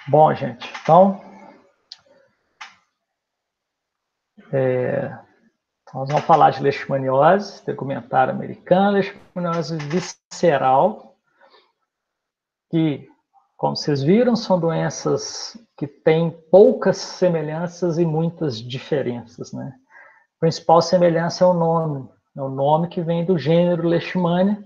Bom, gente, então, nós vamos falar de leishmaniose tegumentar americana, leishmaniose visceral, que, como vocês viram, são doenças que têm poucas semelhanças e muitas diferenças, né? A principal semelhança é o nome que vem do gênero Leishmania,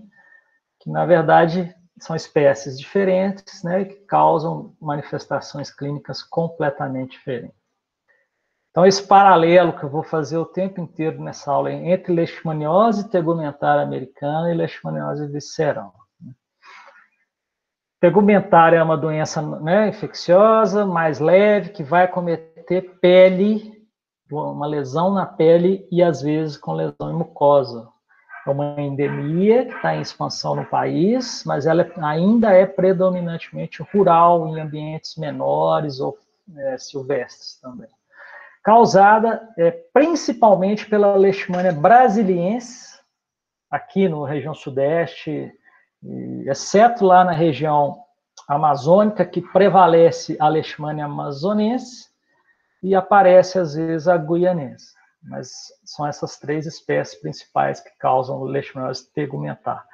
que, na verdade, são espécies diferentes, né, que causam manifestações clínicas completamente diferentes. Então, esse paralelo que eu vou fazer o tempo inteiro nessa aula é entre leishmaniose tegumentar americana e leishmaniose visceral. Tegumentar é uma doença, né, infecciosa, mais leve, que vai acometer pele, uma lesão na pele e, às vezes, com lesão em mucosa. É uma endemia que está em expansão no país, mas ela ainda é predominantemente rural, em ambientes menores ou silvestres também. Causada principalmente pela Leishmania brasiliensis, aqui na região sudeste, exceto lá na região amazônica, que prevalece a Leishmania amazonense e aparece, às vezes, a guianense. Mas são essas três espécies principais que causam leishmaniose tegumentar.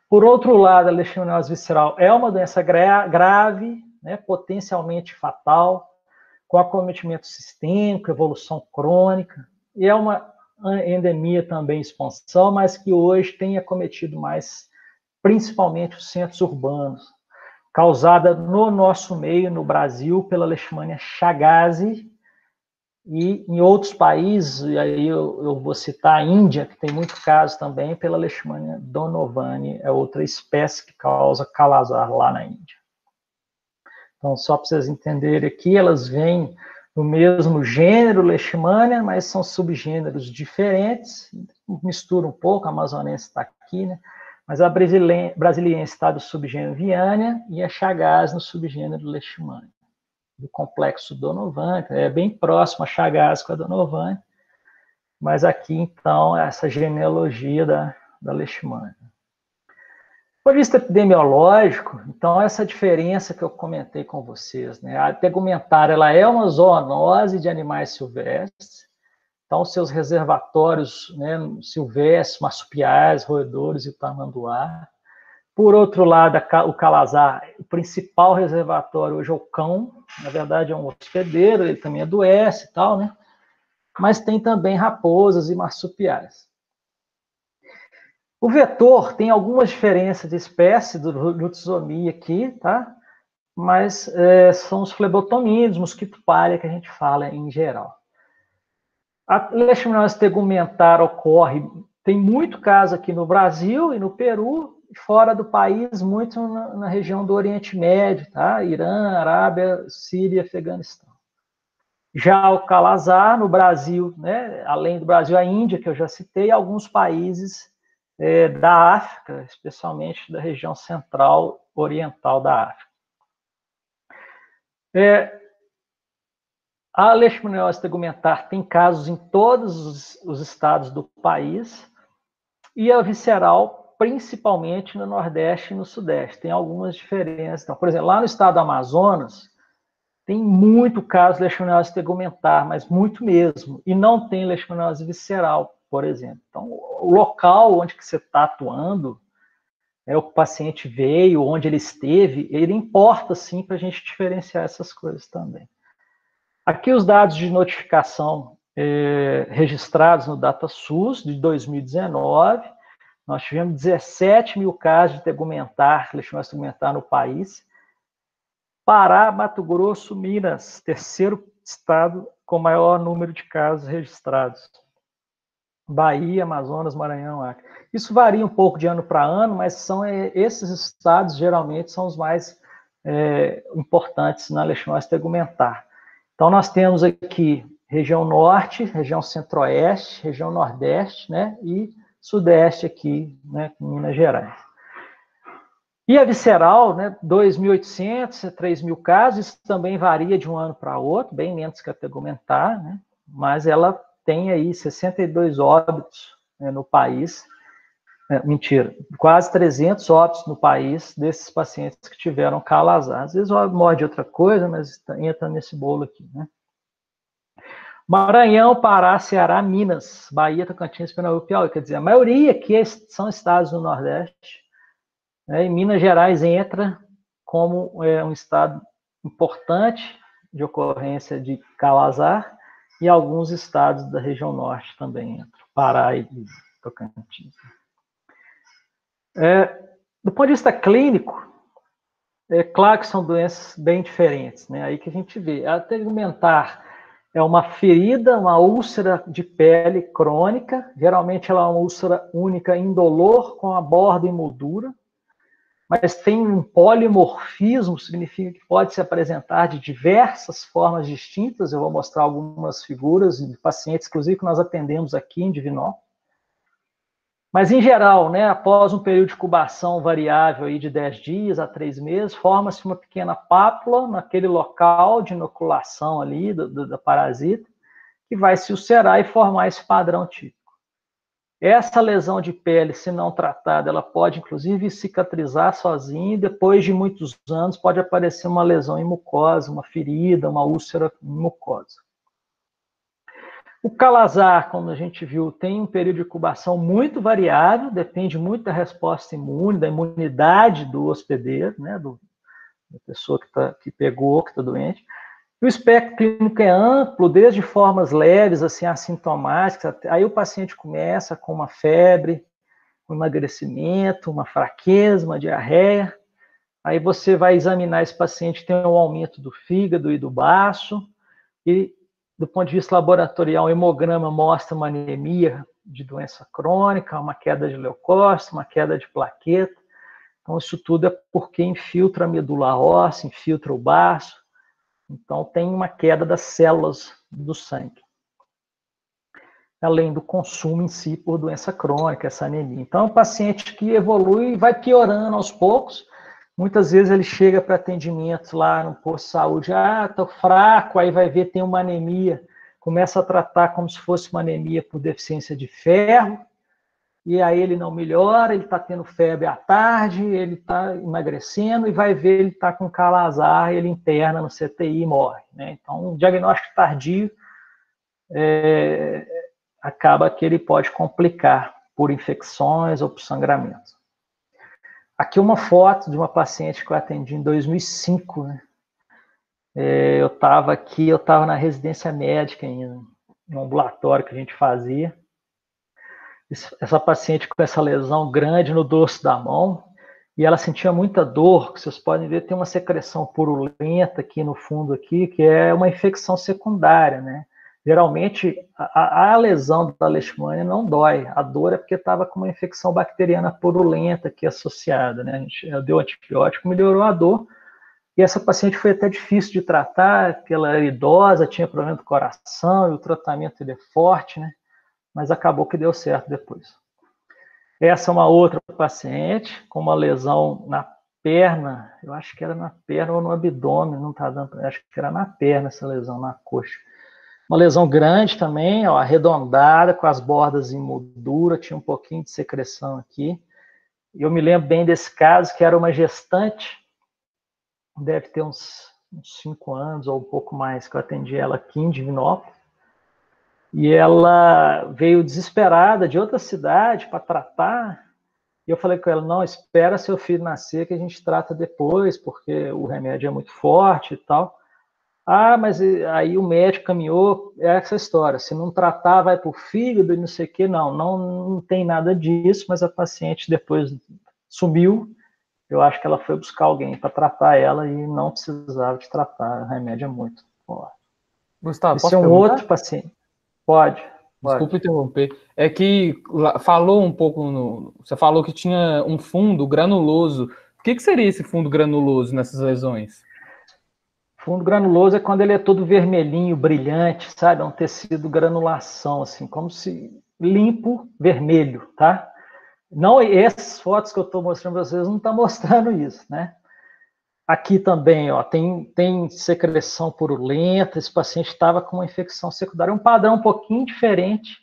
Por outro lado, a leishmaniose visceral é uma doença grave, né, potencialmente fatal, com acometimento sistêmico, evolução crônica, e é uma endemia também em expansão, mas que hoje tem acometido mais, principalmente os centros urbanos, causada no nosso meio, no Brasil, pela Leishmania chagas, e em outros países, e aí eu vou citar a Índia, que tem muito caso também, pela Leishmania donovani, é outra espécie que causa calazar lá na Índia. Então, só para vocês entenderem aqui, elas vêm no mesmo gênero Leishmania, mas são subgêneros diferentes, mistura um pouco, a amazonense está aqui, né? Mas a brasiliense está do subgênero Viania e a chagas no subgênero Leishmania, do complexo Donovani, é bem próximo a chagas com a Donovani, mas aqui, então, essa genealogia da Leishmania. Do ponto de vista epidemiológico, então, essa diferença que eu comentei com vocês, né? A tegumentar, ela é uma zoonose de animais silvestres, então, seus reservatórios, né, silvestres, marsupiais, roedores e tamanduá. Por outro lado, o calazar, o principal reservatório hoje é o cão, na verdade é um hospedeiro, ele também adoece e tal, né? Mas tem também raposas e marsupiais. O vetor tem algumas diferenças de espécie do lutzomia aqui, tá? Mas são os flebotomídeos, mosquito palha que a gente fala em geral. A leishmaniose tegumentar ocorre, tem muito caso aqui no Brasil e no Peru, fora do país, muito na região do Oriente Médio, tá? Irã, Arábia, Síria, Afeganistão. Já o calazar, no Brasil, né? Além do Brasil, a Índia, que eu já citei, alguns países da África, especialmente da região central oriental da África. A leishmaniose tegumentar tem casos em todos os estados do país, e a visceral, principalmente no Nordeste e no Sudeste. Tem algumas diferenças. Então, por exemplo, lá no estado do Amazonas, tem muito caso de leishmaniose tegumentar, mas muito mesmo. E não tem leishmaniose visceral, por exemplo. Então, o local onde que você está atuando, o paciente veio, onde ele esteve, ele importa, sim, para a gente diferenciar essas coisas também. Aqui os dados de notificação registrados no DataSUS de 2019, nós tivemos 17 mil casos de tegumentar, leishmaniose tegumentar no país. Pará, Mato Grosso, Minas, terceiro estado com maior número de casos registrados. Bahia, Amazonas, Maranhão, Acre. Isso varia um pouco de ano para ano, mas são esses estados geralmente são os mais importantes na leishmaniose tegumentar. Então, nós temos aqui região norte, região centro-oeste, região nordeste, né, e sudeste aqui, né, Minas Gerais. E a visceral, né, 2.800 a 3.000 casos, isso também varia de um ano para outro, bem menos que a tegumentar, né, mas ela tem aí 62 óbitos, né, no país mentira, quase 300 óbitos no país desses pacientes que tiveram calo-azar. Às vezes morre de outra coisa, mas entra nesse bolo aqui, né? Maranhão, Pará, Ceará, Minas, Bahia, Tocantins, Pernambuco, Piauí. Quer dizer, a maioria aqui são estados do Nordeste, né? E Minas Gerais entra como um estado importante de ocorrência de calo-azar, e alguns estados da região norte também entram, Pará e Tocantins. Do ponto de vista clínico, é claro que são doenças bem diferentes, né? Aí que a gente vê. A tegumentar é uma ferida, uma úlcera de pele crônica, geralmente ela é uma úlcera única indolor, com a borda em moldura, mas tem um polimorfismo, significa que pode se apresentar de diversas formas distintas. Eu vou mostrar algumas figuras de pacientes, inclusive, que nós atendemos aqui em Divinópolis. Mas, em geral, né, após um período de incubação variável aí de 10 dias a 3 meses, forma-se uma pequena pápula naquele local de inoculação ali da parasita, que vai se ulcerar e formar esse padrão típico. Essa lesão de pele, se não tratada, ela pode, inclusive, cicatrizar sozinha, e depois de muitos anos pode aparecer uma lesão em mucosa, uma ferida, uma úlcera em mucosa. O calo-azar, como a gente viu, tem um período de incubação muito variável, depende muito da resposta imune, da imunidade do hospedeiro, né, da pessoa que pegou, que está doente. E o espectro clínico é amplo, desde formas leves, assim, assintomáticas, aí o paciente começa com uma febre, um emagrecimento, uma fraqueza, uma diarreia. Aí você vai examinar esse paciente, tem um aumento do fígado e do baço, e do ponto de vista laboratorial, o hemograma mostra uma anemia de doença crônica, uma queda de leucócito, uma queda de plaqueta. Então, isso tudo é porque infiltra a medula óssea, infiltra o baço. Então, tem uma queda das células do sangue. Além do consumo em si por doença crônica, essa anemia. Então, é um paciente que evolui e vai piorando aos poucos. Muitas vezes ele chega para atendimento lá no posto de saúde, estou fraco, aí vai ver, tem uma anemia, começa a tratar como se fosse uma anemia por deficiência de ferro, e aí ele não melhora, ele está tendo febre à tarde, ele está emagrecendo, e vai ver, ele está com calo-azar, ele interna no CTI e morre, né? Então, um diagnóstico tardio acaba que ele pode complicar por infecções ou por sangramento. Aqui uma foto de uma paciente que eu atendi em 2005, né? Eu estava na residência médica ainda, no ambulatório que a gente fazia. Essa paciente com essa lesão grande no dorso da mão, e ela sentia muita dor, que vocês podem ver, tem uma secreção purulenta aqui no fundo, aqui, que é uma infecção secundária, né? Geralmente, a lesão da leishmania não dói. A dor é porque estava com uma infecção bacteriana purulenta aqui associada, né? A gente deu antibiótico, melhorou a dor. E essa paciente foi até difícil de tratar, porque ela era idosa, tinha problema do coração, e o tratamento ele é forte, né? Mas acabou que deu certo depois. Essa é uma outra paciente com uma lesão na perna, eu acho que era na perna ou no abdômen, não está dando, acho que era na perna essa lesão, na coxa. Uma lesão grande também, ó, arredondada, com as bordas em moldura, tinha um pouquinho de secreção aqui. E eu me lembro bem desse caso, que era uma gestante, deve ter uns 5 anos ou um pouco mais, que eu atendi ela aqui em Divinópolis. E ela veio desesperada de outra cidade para tratar. E eu falei com ela, não, espera seu filho nascer que a gente trata depois, porque o remédio é muito forte e tal. Ah, mas aí o médico caminhou, é essa história, se não tratar vai para o fígado e não sei o quê. Não tem nada disso, mas a paciente depois sumiu. Eu acho que ela foi buscar alguém para tratar ela e não precisava de tratar, o remédio é muito forte. Gustavo, Esse posso é um perguntar? outro paciente. Pode. Desculpa interromper. É que falou um pouco, você falou que tinha um fundo granuloso. O que seria esse fundo granuloso nessas lesões? Fundo granuloso é quando ele é todo vermelhinho, brilhante, sabe? É um tecido granulação, assim, como se limpo, vermelho, tá? Não, essas fotos que eu estou mostrando para vocês não estão mostrando isso, né? Aqui também, ó, tem secreção purulenta, esse paciente estava com uma infecção secundária, um padrão um pouquinho diferente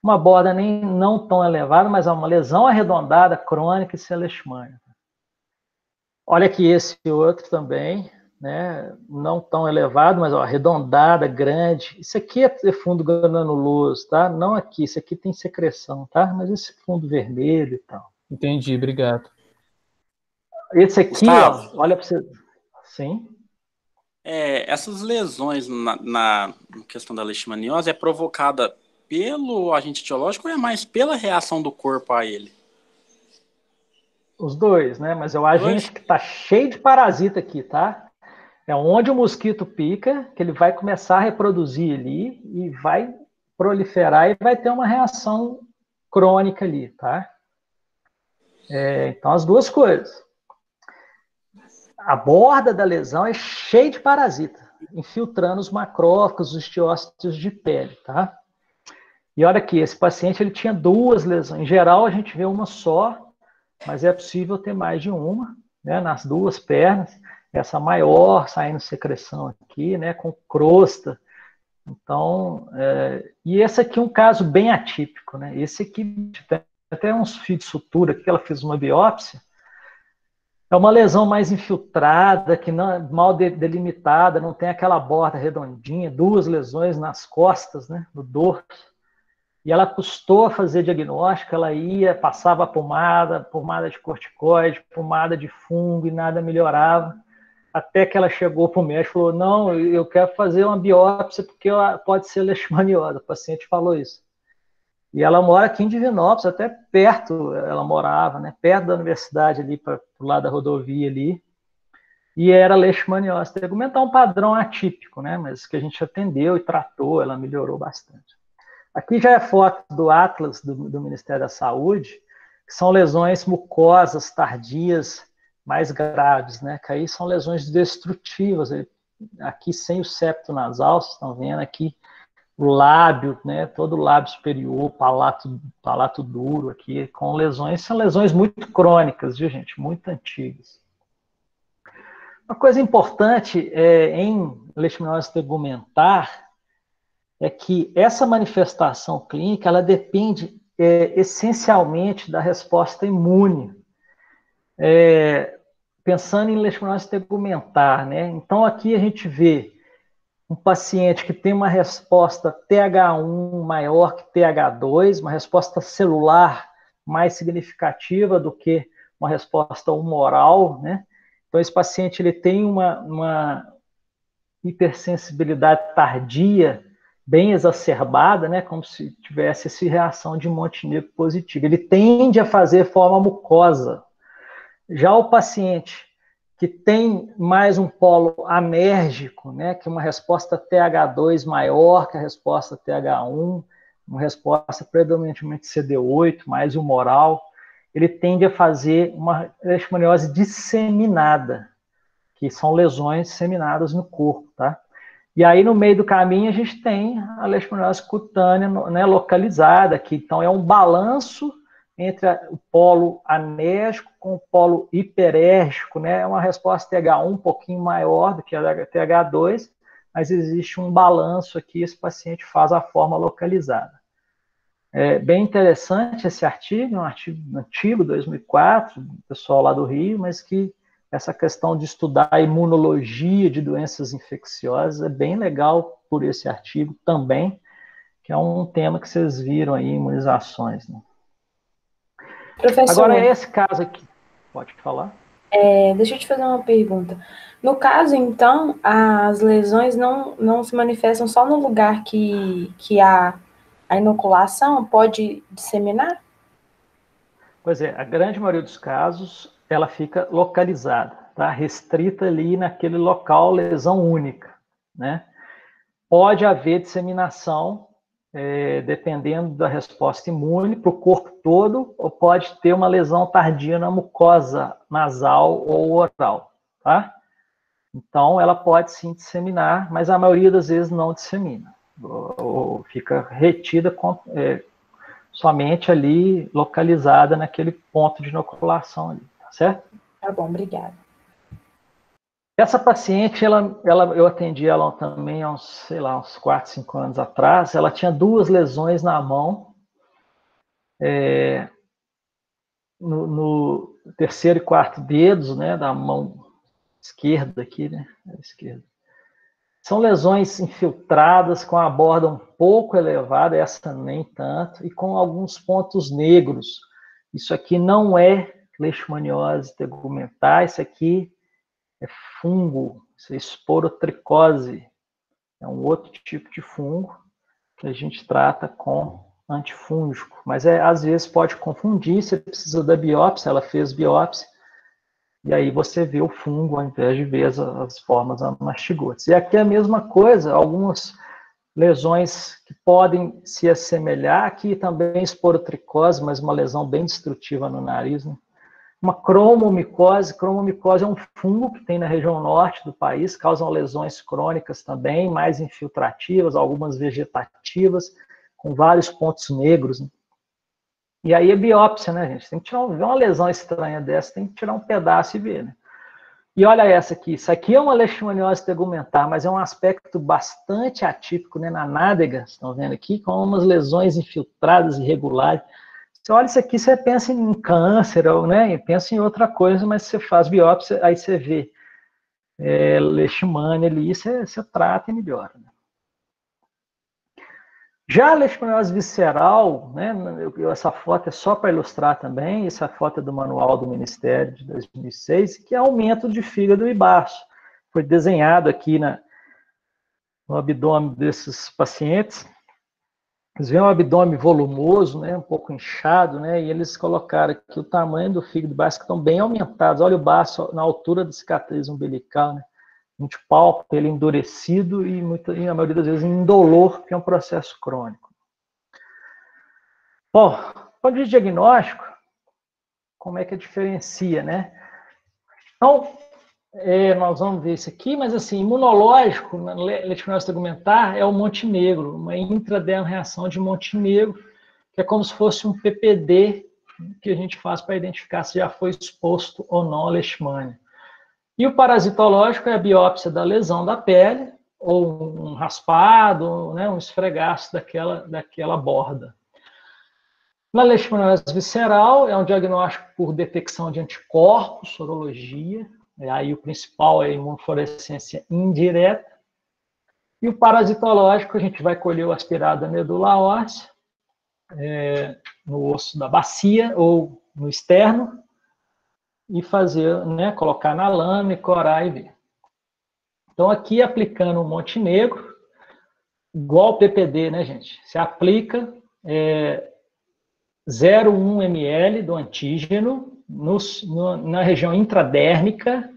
uma borda nem não tão elevada, mas é uma lesão arredondada, crônica e sem leishmania. Olha aqui esse outro também, né? Não tão elevado, mas ó, arredondada, grande. Isso aqui é fundo granuloso, tá? Não aqui, isso aqui tem secreção, tá? Mas esse fundo vermelho e tal. Entendi, obrigado. Esse aqui, Gustavo, ó, olha para você. Sim. Essas lesões na questão da leishmaniose é provocada pelo agente etiológico ou é mais pela reação do corpo a ele? Os dois, né? Mas é o agente que tá cheio de parasita aqui, tá? É onde o mosquito pica, que ele vai começar a reproduzir ali e vai proliferar e vai ter uma reação crônica ali, tá? Então, as duas coisas. A borda da lesão é cheia de parasita, infiltrando os macrófagos, os osteócitos de pele, tá? E olha aqui, esse paciente ele tinha duas lesões. Em geral, a gente vê uma só, mas é possível ter mais de uma, né? Nas duas pernas. Essa maior, saindo secreção aqui, né? Com crosta. Então, e esse aqui é um caso bem atípico, né? Esse aqui tem até uns fios de sutura aqui, ela fez uma biópsia. É uma lesão mais infiltrada, que não é mal delimitada, não tem aquela borda redondinha, duas lesões nas costas, né, no dorso. E ela custou fazer diagnóstico, ela ia, passava pomada de corticoide, pomada de fungo e nada melhorava. Até que ela chegou para o médico e falou, não, eu quero fazer uma biópsia porque pode ser leishmaniose. O paciente falou isso. E ela mora aqui em Divinópolis, até perto, ela morava, né, perto da universidade ali, para o lado da rodovia ali, e era leishmaniose tegumentar, um padrão atípico, né, mas que a gente atendeu e tratou, ela melhorou bastante. Aqui já é foto do Atlas do Ministério da Saúde, que são lesões mucosas tardias mais graves, né, que aí são lesões destrutivas, aqui sem o septo nasal, vocês estão vendo aqui, o lábio, né, todo o lábio superior, palato duro aqui, com lesões, são lesões muito crônicas, viu, gente? Muito antigas. Uma coisa importante em leishmaniose tegumentar é que essa manifestação clínica, ela depende essencialmente da resposta imune. Pensando em leishmaniose tegumentar, né? Então, aqui a gente vê um paciente que tem uma resposta TH1 maior que TH2, uma resposta celular mais significativa do que uma resposta humoral, né? Então, esse paciente ele tem uma hipersensibilidade tardia bem exacerbada, né? Como se tivesse essa reação de Montenegro positiva. Ele tende a fazer forma mucosa. Já o paciente que tem mais um polo amérgico, né, que é uma resposta TH2 maior que a resposta TH1, uma resposta predominantemente CD8, mais humoral, ele tende a fazer uma leishmaniose disseminada, que são lesões disseminadas no corpo, tá? E aí, no meio do caminho, a gente tem a leishmaniose cutânea, né, localizada, que então é um balanço entre o polo anérgico com o polo hiperérgico, né? É uma resposta TH1 um pouquinho maior do que a TH2, mas existe um balanço aqui, esse paciente faz a forma localizada. É bem interessante esse artigo, é um artigo antigo, 2004, do pessoal lá do Rio, mas que essa questão de estudar a imunologia de doenças infecciosas é bem legal por esse artigo também, que é um tema que vocês viram aí, imunizações, né? Professor, agora, esse caso aqui, pode falar? Deixa eu te fazer uma pergunta. No caso, então, as lesões não se manifestam só no lugar que há a inoculação? Pode disseminar? Pois é, a grande maioria dos casos, ela fica localizada, tá? Restrita ali naquele local, lesão única, né? Pode haver disseminação, dependendo da resposta imune, para o corpo todo, ou pode ter uma lesão tardia na mucosa nasal ou oral, tá? Então, ela pode sim disseminar, mas a maioria das vezes não dissemina, ou fica retida somente ali, localizada naquele ponto de inoculação ali, tá certo? Tá bom, obrigada. Essa paciente, eu atendi ela também há uns 4, 5 anos atrás, ela tinha duas lesões na mão, no terceiro e quarto dedos, né, da mão esquerda aqui, né, esquerda. São lesões infiltradas com a borda um pouco elevada, essa nem tanto, e com alguns pontos negros. Isso aqui não é leishmaniose tegumentar, isso aqui é fungo, isso é esporotricose. É um outro tipo de fungo que a gente trata com antifúngico. Mas às vezes pode confundir, você precisa da biópsia, ela fez biópsia, e aí você vê o fungo ao invés de ver as formas mastigotas. E aqui é a mesma coisa, algumas lesões que podem se assemelhar, aqui também esporotricose, mas uma lesão bem destrutiva no nariz, né? Uma cromomicose é um fungo que tem na região norte do país, causam lesões crônicas também, mais infiltrativas, algumas vegetativas, com vários pontos negros, né? E aí é biópsia, né, gente? Tem que tirar ver uma lesão estranha dessa, tem que tirar um pedaço e ver, né? E olha essa aqui, isso aqui é uma leishmaniose tegumentar, mas é um aspecto bastante atípico, né, na nádega, estão vendo aqui, com umas lesões infiltradas irregulares. Você olha isso aqui, você pensa em câncer, ou, né, pensa em outra coisa, mas você faz biópsia, aí você vê leishmania ali, você trata e melhora, né? Já a leishmaniose visceral, né, essa foto é só para ilustrar também, essa foto é do manual do Ministério de 2006, que é aumento de fígado e baço. Foi desenhado aqui no abdômen desses pacientes. Eles veem um abdômen volumoso, né, um pouco inchado, né, e eles colocaram aqui o tamanho do fígado e baço, que estão bem aumentados. Olha o baço na altura da cicatriz umbilical, né? A gente palpa ele endurecido e na maioria das vezes indolor, que é um processo crônico. Bom, quando diz diagnóstico, como é que diferencia, né? Então, nós vamos ver isso aqui, mas assim, imunológico, na leishmaniose tegumentar, é o Montenegro, uma intradermal reação de Montenegro, que é como se fosse um PPD que a gente faz para identificar se já foi exposto ou não a leishmania. E o parasitológico é a biópsia da lesão da pele, ou um raspado, né, um esfregaço daquela borda. Na leishmaniose visceral, é um diagnóstico por detecção de anticorpos, sorologia, aí o principal é a imunofluorescência indireta. E o parasitológico, a gente vai colher o aspirado da medula óssea, no osso da bacia ou no externo, e fazer, né, colocar na lâmina e corar e ver. Então, aqui, aplicando o Montenegro, igual o PPD, né, gente? Se aplica 0,1 ml do antígeno na região intradérmica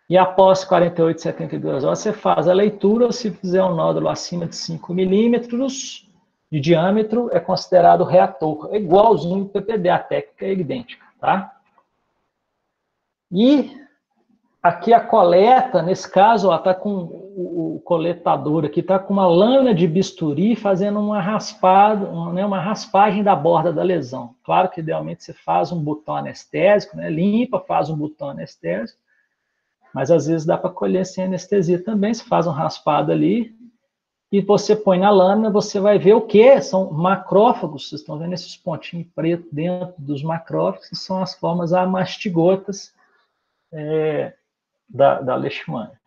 e após 48, 72 horas você faz a leitura. Se fizer um nódulo acima de 5 milímetros de diâmetro, é considerado reator. É igualzinho ao PPD, a técnica é idêntica, tá? E aqui a coleta, nesse caso, está com o coletador aqui, está com uma lâmina de bisturi fazendo uma raspada, uma raspagem da borda da lesão. Claro que idealmente você faz um botão anestésico, né, limpa, faz um botão anestésico, mas às vezes dá para colher sem anestesia também. Você faz um raspado ali e você põe na lâmina, você vai ver o que? São macrófagos, vocês estão vendo esses pontinhos pretos dentro dos macrófagos, que são as formas amastigotas da leishmania.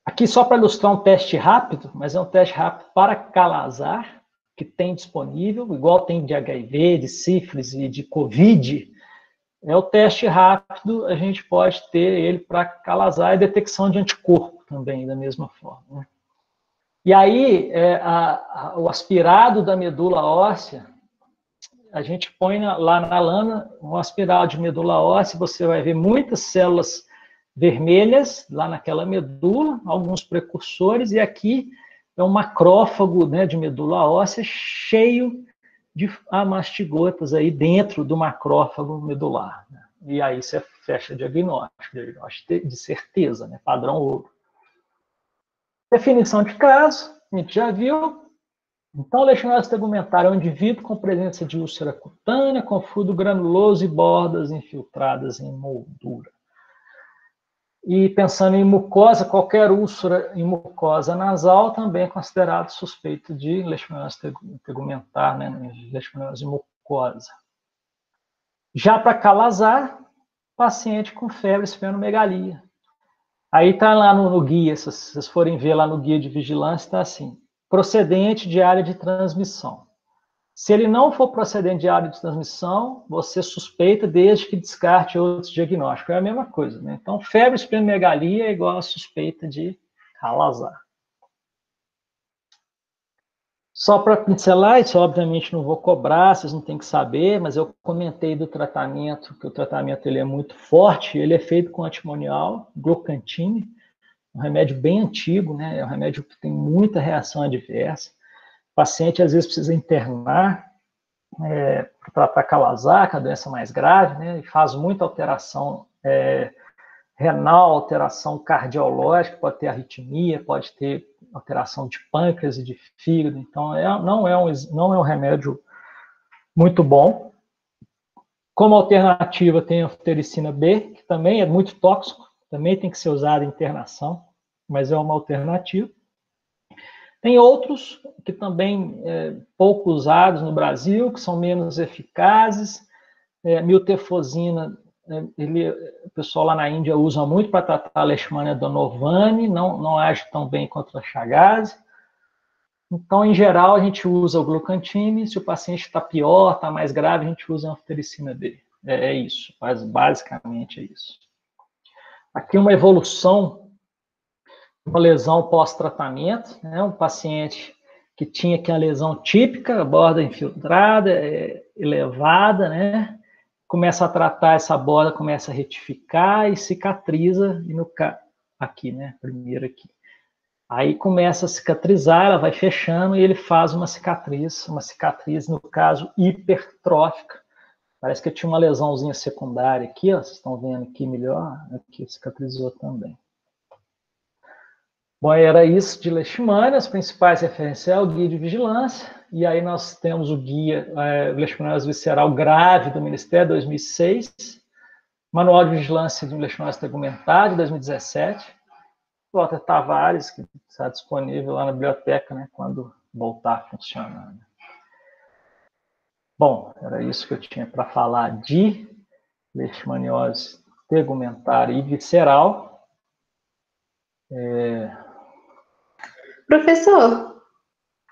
Aqui só para ilustrar um teste rápido, mas é um teste rápido para calazar, que tem disponível, igual tem de HIV, de sífilis e de Covid. É o teste rápido, a gente pode ter ele para calazar e detecção de anticorpo também, da mesma forma, né? E aí, o aspirado da medula óssea, a gente põe lá na lâmina um aspirado de medula óssea, você vai ver muitas células vermelhas lá naquela medula, alguns precursores, e aqui é um macrófago, né, de medula óssea cheio de amastigotas aí dentro do macrófago medular, né? E aí você fecha diagnóstico de certeza, né, padrão ouro. Definição de caso, a gente já viu. Então, leishmaniose tegumentar é um indivíduo com presença de úlcera cutânea, com fundo granuloso e bordas infiltradas em moldura. E pensando em mucosa, qualquer úlcera em mucosa nasal também é considerado suspeito de leishmaniose tegumentar, né? Leishmaniose mucosa. Já para calazar, paciente com febre, esplenomegalia. Aí está lá no guia, se vocês forem ver lá no guia de vigilância, está assim, procedente de área de transmissão. Se ele não for procedente de área de transmissão, você suspeita desde que descarte outros diagnósticos. É a mesma coisa, né? Então, febre, esplenomegalia é igual a suspeita de calazar. Só para pincelar, isso obviamente não vou cobrar, vocês não têm que saber, mas eu comentei do tratamento, que o tratamento ele é muito forte, ele é feito com antimonial, glucantine, um remédio bem antigo, né? É um remédio que tem muita reação adversa. O paciente às vezes precisa internar para tratar calazar, que é a doença mais grave, né? E faz muita alteração renal, alteração cardiológica, pode ter arritmia, pode ter alteração de pâncreas e de fígado, então não é um remédio muito bom. Como alternativa tem a anfotericina B, que também é muito tóxico, também tem que ser usado em internação, mas é uma alternativa. Tem outros que também pouco usados no Brasil, que são menos eficazes. Miltefosina, o pessoal lá na Índia usa muito para tratar a Leishmania donovani, não age tão bem contra a Chagas. Então, em geral, a gente usa o glucantine. Se o paciente está pior, está mais grave, a gente usa a anfotericina B. É isso, basicamente é isso. Aqui uma evolução, uma lesão pós-tratamento, né? Um paciente que tinha aqui a lesão típica, borda infiltrada, elevada, né? Começa a tratar essa borda, começa a retificar e cicatriza, e aqui, né? Primeiro aqui. Aí começa a cicatrizar, ela vai fechando e ele faz uma cicatriz, no caso, hipertrófica. Parece que tinha uma lesãozinha secundária aqui, ó, vocês estão vendo aqui melhor, aqui cicatrizou também. Bom, era isso de leishmania, as principais referências é o guia de vigilância, e aí nós temos o guia leishmaniose visceral grave do Ministério, 2006, Manual de Vigilância de Leishmaniose tegumentar, de 2017, Walter Tavares, que está disponível lá na biblioteca, né, quando voltar a funcionar. Bom, era isso que eu tinha para falar de leishmaniose tegumentar e visceral. Professor,